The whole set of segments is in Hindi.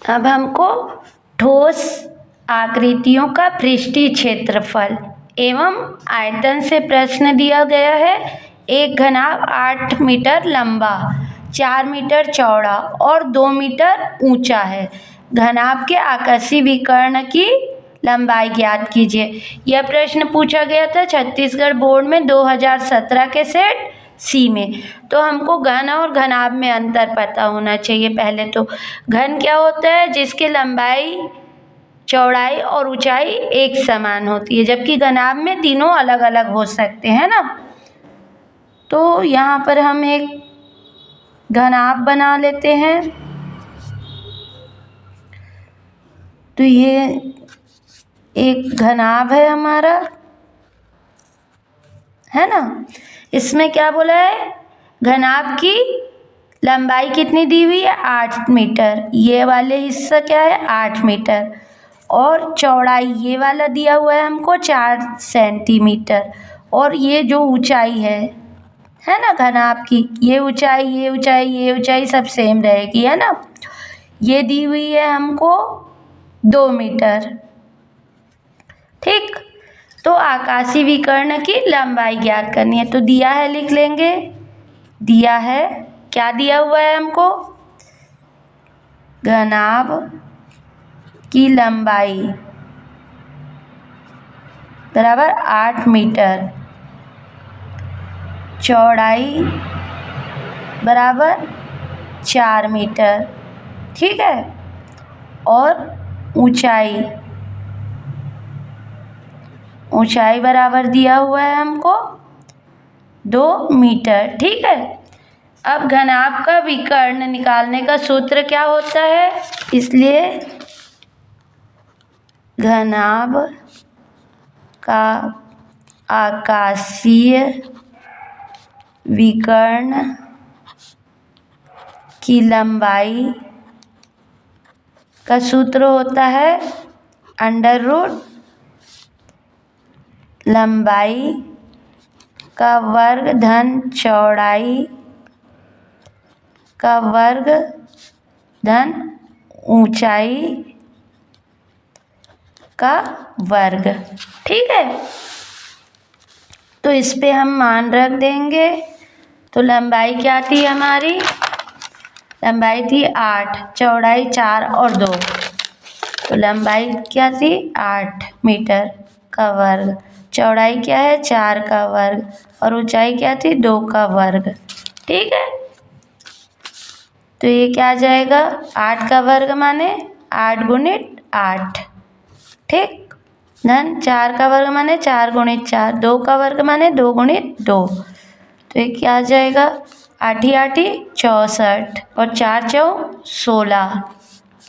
अब हमको ठोस आकृतियों का पृष्ठीय क्षेत्रफल एवं आयतन से प्रश्न दिया गया है। एक घनाभ 8 मीटर लंबा, 4 मीटर चौड़ा और 2 मीटर ऊंचा है। घनाभ के आकाशीय विकर्ण की लंबाई ज्ञात कीजिए। यह प्रश्न पूछा गया था छत्तीसगढ़ बोर्ड में 2017 के सेट सी में। तो हमको घन और घनाभ में अंतर पता होना चाहिए। पहले तो घन क्या होता है? जिसकी लंबाई, चौड़ाई और ऊंचाई एक समान होती है, जबकि घनाभ में तीनों अलग अलग हो सकते हैं ना। तो यहाँ पर हम एक घनाभ बना लेते हैं। तो ये एक घनाभ है हमारा, है ना। इसमें क्या बोला है? घनाभ की लंबाई कितनी दी हुई है? 8 मीटर। ये वाले हिस्सा क्या है? 8 मीटर। और चौड़ाई ये वाला दिया हुआ है हमको 4 सेंटीमीटर। और ये जो ऊंचाई है ना घनाभ की, ये ऊंचाई, ये ऊंचाई, ये ऊंचाई सब सेम रहेगी, है ना। ये दी हुई है हमको 2 मीटर। ठीक। तो आकाशीय विकर्ण की लंबाई ज्ञात करनी है। तो दिया है, लिख लेंगे। दिया है, क्या दिया हुआ है हमको? घनाभ की लंबाई बराबर 8 मीटर, चौड़ाई बराबर 4 मीटर, ठीक है। और ऊंचाई बराबर दिया हुआ है हमको 2 मीटर, ठीक है। अब घनाभ का विकर्ण निकालने का सूत्र क्या होता है? इसलिए घनाभ का आकाशीय विकर्ण की लंबाई का सूत्र होता है √ लंबाई का वर्ग धन चौड़ाई का वर्ग धन ऊंचाई का वर्ग, ठीक है। तो इस पे हम मान रख देंगे। तो लंबाई क्या थी हमारी? लंबाई थी 8, चौड़ाई 4 और 2। तो लंबाई क्या थी? 8 मीटर का वर्ग। चौड़ाई क्या है? 4 का वर्ग। और ऊंचाई क्या थी? 2 का वर्ग, ठीक है। तो ये क्या आ जाएगा? 8 का वर्ग माने 8 × 8, ठीक। धन 4 का वर्ग माने 4 × 4, 2 का वर्ग माने 2 × 2। तो ये क्या आ जाएगा? 8 × 8 = 64 और 4 × 4 = 16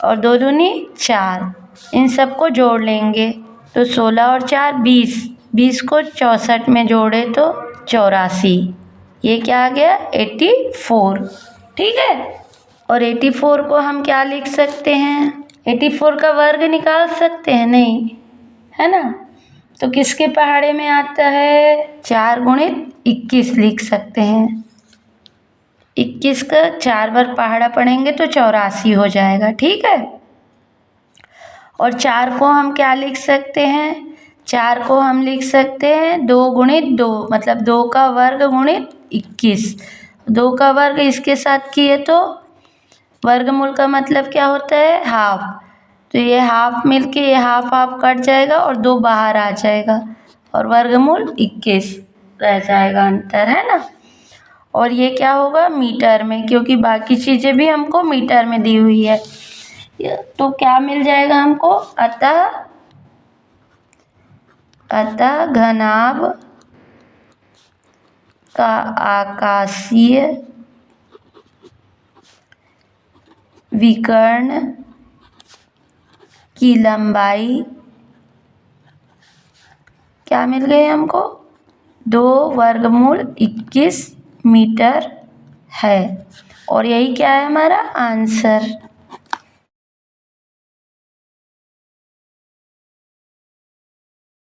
और 2 दूनी 4। इन सबको जोड़ लेंगे तो 16 और 4 = 20। 20 को 64 में जोड़े तो 84। ये क्या आ गया? 84, ठीक है। और 84 को हम क्या लिख सकते हैं? 84 का वर्ग निकाल सकते हैं? नहीं, है ना। तो किसके पहाड़े में आता है? 4 × 21 लिख सकते हैं। 21 का 4 बार पहाड़ा पढ़ेंगे तो 84 हो जाएगा, ठीक है। और 4 को हम क्या लिख सकते हैं? 4 को हम लिख सकते हैं 2 × 2, मतलब 2 का वर्ग × 21। 2 का वर्ग इसके साथ किए तो वर्गमूल का मतलब क्या होता है? हाफ। तो ये हाफ मिलके ये हाफ कट जाएगा और 2 बाहर आ जाएगा और वर्गमूल 21 रह जाएगा, अंतर, है ना। और ये क्या होगा? मीटर में, क्योंकि बाकी चीज़ें भी हमको मीटर में दी हुई है। तो क्या मिल जाएगा हमको? अतः घनाभ का आकाशीय विकर्ण की लंबाई क्या मिल गई हमको? 2√21 मीटर है। और यही क्या है हमारा आंसर।